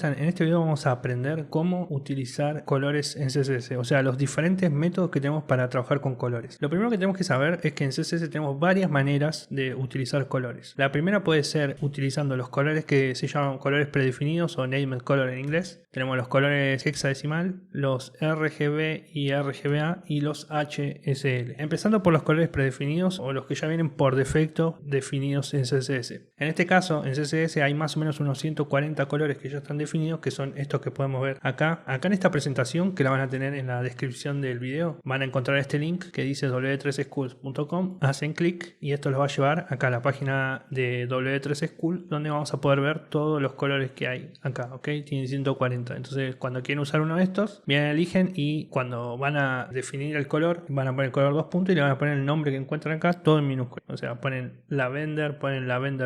En este video vamos a aprender cómo utilizar colores en CSS, o sea, los diferentes métodos que tenemos para trabajar con colores. Lo primero que tenemos que saber es que en CSS tenemos varias maneras de utilizar colores. La primera puede ser utilizando los colores que se llaman colores predefinidos o named color en inglés. Tenemos los colores hexadecimal, los RGB y RGBA y los HSL. Empezando por los colores predefinidos o los que ya vienen por defecto definidos en CSS. En este caso, en CSS hay más o menos unos 140 colores que ya están definidos, que son estos que podemos ver acá. Acá en esta presentación, que la van a tener en la descripción del video, van a encontrar este link que dice w3schools.com. Hacen clic y esto los va a llevar acá a la página de W3School, donde vamos a poder ver todos los colores que hay acá, ¿ok? Tienen 140. Entonces, cuando quieren usar uno de estos, vienen, eligen y cuando van a definir el color, van a poner el color 2 puntos y le van a poner el nombre que encuentran acá, todo en minúsculo. O sea, ponen lavender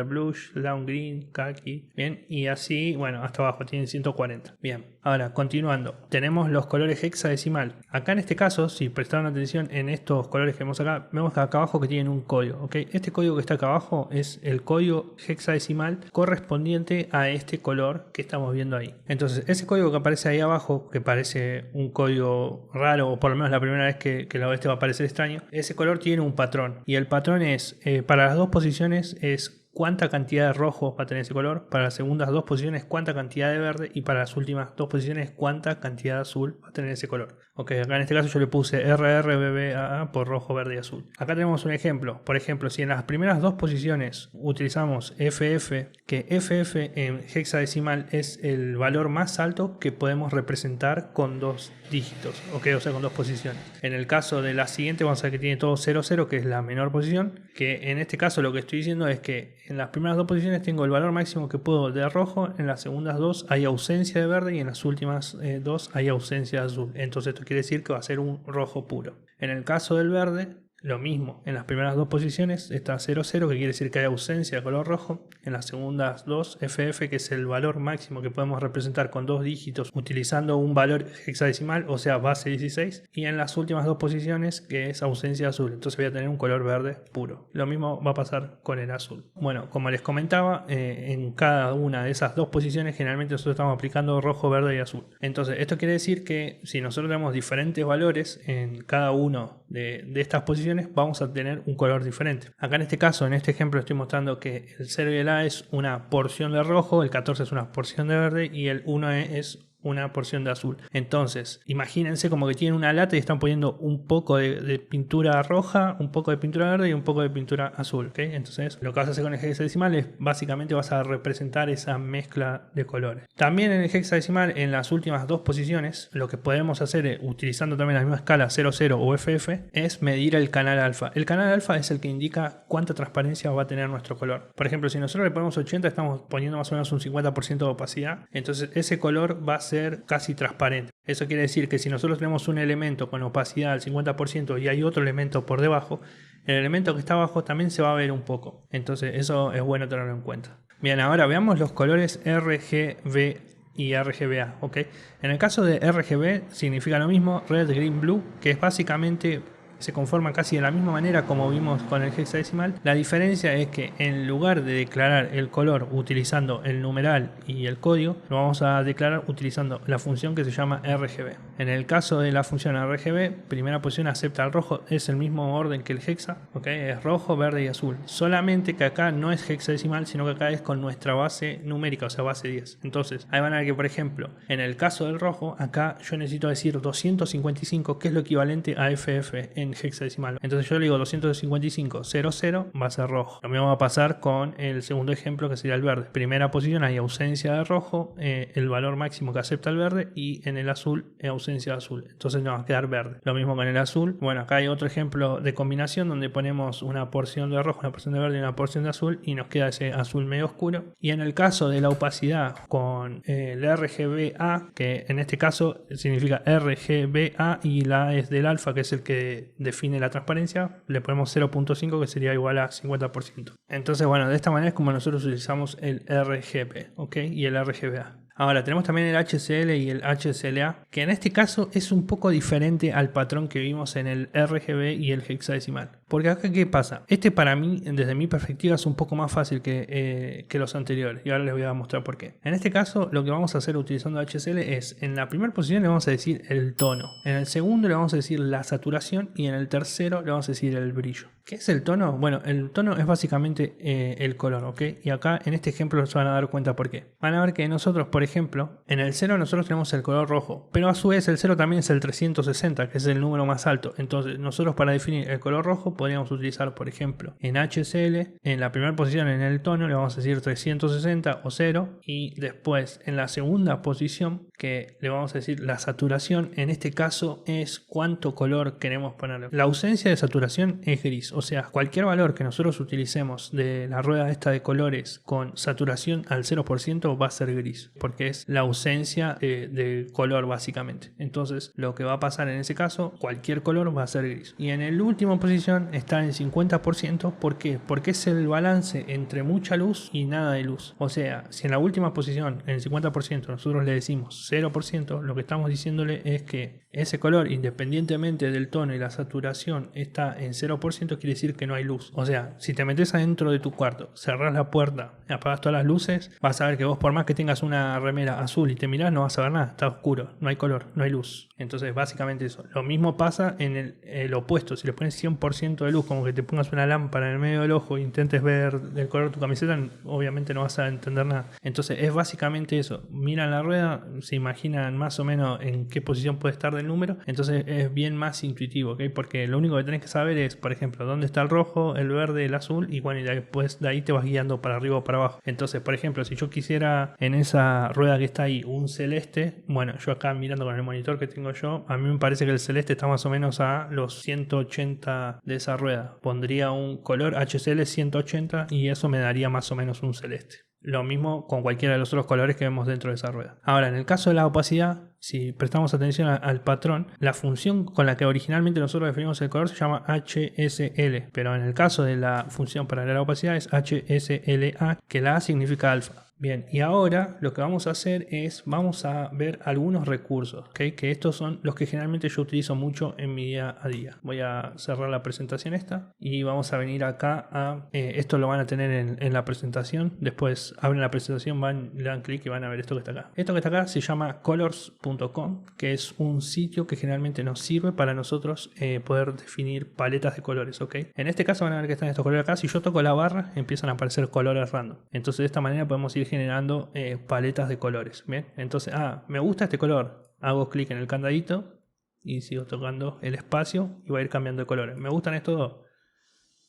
blush, lawn green, khaki, bien, y así, bueno, hasta abajo tienen 140. Bien, ahora continuando, tenemos los colores hexadecimal. Acá en este caso, si prestaron atención en estos colores que vemos acá, vemos acá abajo que tienen un código, ¿ok? Este código que está acá abajo es el código hexadecimal correspondiente a este color que estamos viendo ahí. Entonces, ese código que aparece ahí abajo, que parece un código raro, o por lo menos la primera vez que lo este va a parecer extraño, ese color tiene un patrón, y el patrón es, para las dos posiciones es cuánta cantidad de rojo va a tener ese color, para las segundas dos posiciones cuánta cantidad de verde y para las últimas dos posiciones cuánta cantidad de azul va a tener ese color. Ok, acá en este caso yo le puse RRBBAA por rojo, verde y azul. Acá tenemos un ejemplo. Por ejemplo, si en las primeras dos posiciones utilizamos FF, que FF en hexadecimal es el valor más alto que podemos representar con dos dígitos, ok, o sea con dos posiciones. En el caso de la siguiente vamos a ver que tiene todo 00, que es la menor posición, que en este caso lo que estoy diciendo es que en las primeras dos posiciones tengo el valor máximo que puedo de rojo, en las segundas dos hay ausencia de verde y en las últimas dos hay ausencia de azul. Entonces esto quiere decir que va a ser un rojo puro. En el caso del verde, lo mismo, en las primeras dos posiciones está 00, que quiere decir que hay ausencia de color rojo. En las segundas dos, FF, que es el valor máximo que podemos representar con dos dígitos utilizando un valor hexadecimal, o sea base 16. Y en las últimas dos posiciones, que es ausencia de azul. Entonces voy a tener un color verde puro. Lo mismo va a pasar con el azul. Bueno, como les comentaba, en cada una de esas dos posiciones generalmente nosotros estamos aplicando rojo, verde y azul. Entonces esto quiere decir que si nosotros tenemos diferentes valores en cada uno de estas posiciones, vamos a tener un color diferente. Acá en este caso, en este ejemplo, estoy mostrando que el 0 y el A es una porción de rojo, el 14 es una porción de verde y el 1E es una porción de azul. Entonces, imagínense como que tienen una lata y están poniendo un poco de pintura roja, un poco de pintura verde y un poco de pintura azul, ¿okay? Entonces, lo que vas a hacer con el hexadecimal es básicamente vas a representar esa mezcla de colores. También en el hexadecimal, en las últimas dos posiciones, lo que podemos hacer utilizando también la misma escala 00 o FF es medir el canal alfa. El canal alfa es el que indica cuánta transparencia va a tener nuestro color. Por ejemplo, si nosotros le ponemos 80, estamos poniendo más o menos un 50% de opacidad. Entonces, ese color va a ser casi transparente. Eso quiere decir que si nosotros tenemos un elemento con opacidad al 50% y hay otro elemento por debajo, el elemento que está abajo también se va a ver un poco. Entonces eso es bueno tenerlo en cuenta. Bien, ahora veamos los colores RGB y RGBA, ¿ok? En el caso de RGB significa lo mismo, red, green, blue, que es básicamente se conforman casi de la misma manera como vimos con el hexadecimal. La diferencia es que en lugar de declarar el color utilizando el numeral y el código, lo vamos a declarar utilizando la función que se llama RGB. En el caso de la función RGB, primera posición acepta el rojo, es el mismo orden que el hexa, ¿ok? Es rojo, verde y azul. Solamente que acá no es hexadecimal, sino que acá es con nuestra base numérica, o sea base 10. Entonces, ahí van a ver que, por ejemplo, en el caso del rojo, acá yo necesito decir 255, que es lo equivalente a FF en hexadecimal. Entonces yo le digo 255, 00, va a ser rojo. Lo mismo va a pasar con el segundo ejemplo, que sería el verde. Primera posición hay ausencia de rojo, el valor máximo que acepta el verde, y en el azul ausencia de azul. Entonces nos va a quedar verde. Lo mismo con el azul. Bueno, acá hay otro ejemplo de combinación donde ponemos una porción de rojo, una porción de verde y una porción de azul y nos queda ese azul medio oscuro. Y en el caso de la opacidad con el RGBA, que en este caso significa RGBA y la A es del alfa, que es el que define la transparencia, le ponemos 0.5 que sería igual a 50%. Entonces, bueno, de esta manera es como nosotros utilizamos el RGB, ¿ok? Y el RGBA. Ahora tenemos también el HCL y el HCLA, que en este caso es un poco diferente al patrón que vimos en el RGB y el hexadecimal. Porque acá, ¿qué pasa? Este para mí, desde mi perspectiva, es un poco más fácil que los anteriores. Y ahora les voy a mostrar por qué. En este caso, lo que vamos a hacer utilizando HSL es, en la primera posición le vamos a decir el tono. En el segundo le vamos a decir la saturación. Y en el tercero le vamos a decir el brillo. ¿Qué es el tono? Bueno, el tono es básicamente el color, ¿ok? Y acá en este ejemplo se van a dar cuenta por qué. Van a ver que nosotros, por ejemplo, en el 0 nosotros tenemos el color rojo, pero a su vez el 0 también es el 360, que es el número más alto. Entonces nosotros para definir el color rojo podríamos utilizar, por ejemplo, en HSL, en la primera posición en el tono le vamos a decir 360 o 0, y después en la segunda posición que le vamos a decir la saturación, en este caso es cuánto color queremos ponerle. La ausencia de saturación es gris. O sea, cualquier valor que nosotros utilicemos de la rueda esta de colores con saturación al 0% va a ser gris, porque es la ausencia de color básicamente. Entonces lo que va a pasar en ese caso, cualquier color va a ser gris. Y en la última posición está en 50%. ¿Por qué? Porque es el balance entre mucha luz y nada de luz. O sea, si en la última posición, en el 50%, nosotros le decimos 0%, lo que estamos diciéndole es que ese color, independientemente del tono y la saturación, está en 0%, quiere decir que no hay luz. O sea, si te metes adentro de tu cuarto, cerrás la puerta, apagas todas las luces, vas a ver que vos, por más que tengas una remera azul y te mirás, no vas a ver nada, está oscuro, no hay color, no hay luz. Entonces básicamente eso. Lo mismo pasa en el opuesto. Si le pones 100% de luz, como que te pongas una lámpara en el medio del ojo e intentes ver el color de tu camiseta, obviamente no vas a entender nada. Entonces es básicamente eso. Miran la rueda, se imaginan más o menos en qué posición puede estar del número, entonces es bien más intuitivo, ¿ok? Porque lo único que tenés que saber es, por ejemplo, dónde está el rojo, el verde, el azul, y bueno, y después de ahí te vas guiando para arriba o para abajo. Entonces, por ejemplo, si yo quisiera en esa rueda que está ahí un celeste, bueno, yo acá mirando con el monitor que tengo yo, a mí me parece que el celeste está más o menos a los 180 de esa rueda. Pondría un color HCL 180 y eso me daría más o menos un celeste. Lo mismo con cualquiera de los otros colores que vemos dentro de esa rueda. Ahora, en el caso de la opacidad, si prestamos atención al patrón, la función con la que originalmente nosotros definimos el color se llama HSL, pero en el caso de la función para la opacidad es HSLA, que la A significa alfa. Bien, y ahora lo que vamos a hacer es, vamos a ver algunos recursos, ¿okay? Que estos son los que generalmente yo utilizo mucho en mi día a día. Voy a cerrar la presentación esta y vamos a venir acá a, esto lo van a tener en la presentación, después abren la presentación, le dan clic y van a ver esto que está acá. Esto que está acá se llama colors.com, que es un sitio que generalmente nos sirve para nosotros poder definir paletas de colores, ¿ok? En este caso van a ver que están estos colores acá. Si yo toco la barra, empiezan a aparecer colores random. Entonces de esta manera podemos ir generando paletas de colores. Bien, entonces, me gusta este color, hago clic en el candadito y sigo tocando el espacio y va a ir cambiando de colores. Me gustan estos dos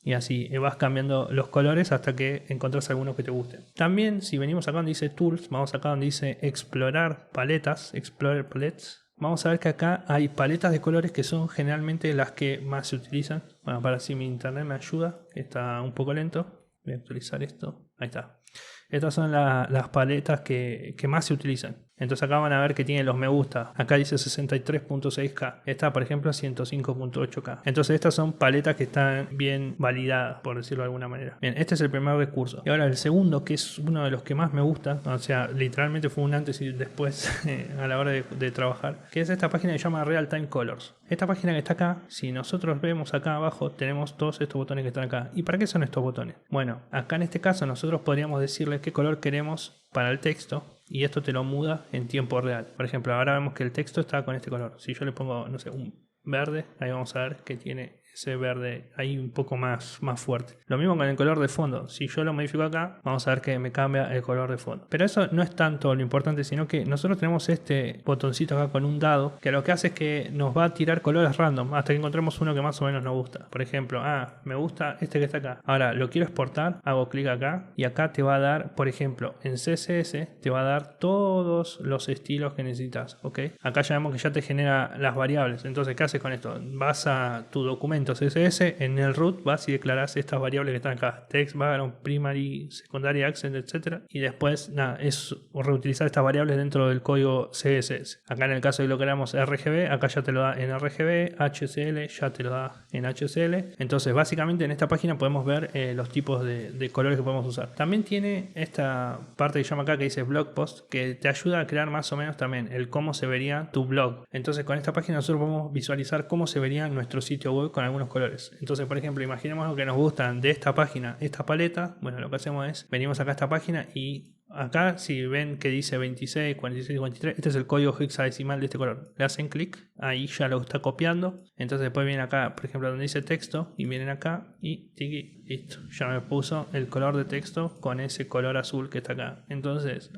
y así vas cambiando los colores hasta que encontrás algunos que te gusten. También, si venimos acá donde dice tools, vamos acá donde dice explorar paletas, explorer palettes, vamos a ver que acá hay paletas de colores que son generalmente las que más se utilizan. Bueno, para si mi internet me ayuda, que está un poco lento, voy a actualizar esto, ahí está. Estas son las paletas que más se utilizan. Entonces acá van a ver que tiene los me gusta. Acá dice 63.6K. Esta, por ejemplo, 105.8K. Entonces estas son paletas que están bien validadas, por decirlo de alguna manera. Bien, este es el primer recurso. Y ahora el segundo, que es uno de los que más me gusta. O sea, literalmente fue un antes y después a la hora de trabajar. Que es esta página que se llama Real Time Colors. Esta página que está acá, si nosotros vemos acá abajo, tenemos todos estos botones que están acá. ¿Y para qué son estos botones? Bueno, acá en este caso nosotros podríamos decirle qué color queremos para el texto y esto te lo muda en tiempo real. Por ejemplo, ahora vemos que el texto está con este color. Si yo le pongo, no sé, un verde, ahí vamos a ver que tiene ese verde ahí un poco más fuerte. Lo mismo con el color de fondo. Si yo lo modifico acá, vamos a ver que me cambia el color de fondo. Pero eso no es tanto lo importante, sino que nosotros tenemos este botoncito acá con un dado, que lo que hace es que nos va a tirar colores random hasta que encontremos uno que más o menos nos gusta. Por ejemplo, me gusta este que está acá. Ahora lo quiero exportar, hago clic acá y acá te va a dar, por ejemplo, en CSS te va a dar todos los estilos que necesitas, ¿ok? Acá ya vemos que ya te genera las variables. Entonces, ¿qué haces con esto? Vas a tu documento CSS, en el root vas y declaras estas variables que están acá: text, background, primary, secondary, accent, etc. Y después, nada, es reutilizar estas variables dentro del código CSS. Acá en el caso de que lo queramos RGB, acá ya te lo da en RGB, HCL ya te lo da en HCL. Entonces, básicamente en esta página podemos ver los tipos de colores que podemos usar. También tiene esta parte que llama acá que dice blog post, que te ayuda a crear más o menos también el cómo se vería tu blog. Entonces, con esta página nosotros podemos visualizar cómo se vería nuestro sitio web con algunos colores. Entonces, por ejemplo, imaginemos que nos gustan de esta página, esta paleta. Bueno, lo que hacemos es, venimos acá a esta página y acá, si ven que dice 26, 46, 53, este es el código hexadecimal de este color. Le hacen clic, ahí ya lo está copiando. Entonces después vienen acá, por ejemplo, donde dice texto, y vienen acá y tiki, listo. Ya me puso el color de texto con ese color azul que está acá. Entonces,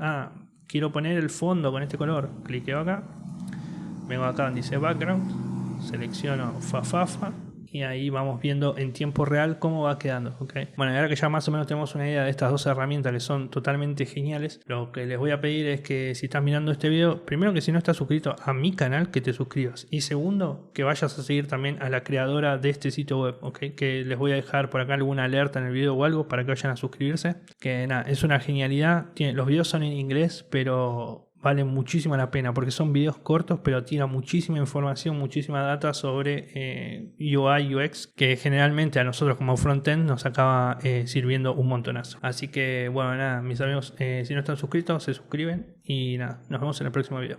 quiero poner el fondo con este color. Cliqueo acá, vengo acá donde dice background, selecciono fafafa. Y ahí vamos viendo en tiempo real cómo va quedando, ¿okay? Bueno, ahora que ya más o menos tenemos una idea de estas dos herramientas que son totalmente geniales, lo que les voy a pedir es que si estás mirando este video, primero que si no estás suscrito a mi canal, que te suscribas. Y segundo, que vayas a seguir también a la creadora de este sitio web, ¿okay? Que les voy a dejar por acá alguna alerta en el video o algo para que vayan a suscribirse. Que nada, es una genialidad. Los videos son en inglés, pero vale muchísimo la pena porque son videos cortos, pero tiran muchísima información, muchísima data sobre UI, UX, que generalmente a nosotros como frontend nos acaba sirviendo un montonazo. Así que bueno, nada, mis amigos, si no están suscritos, se suscriben y nada, nos vemos en el próximo video.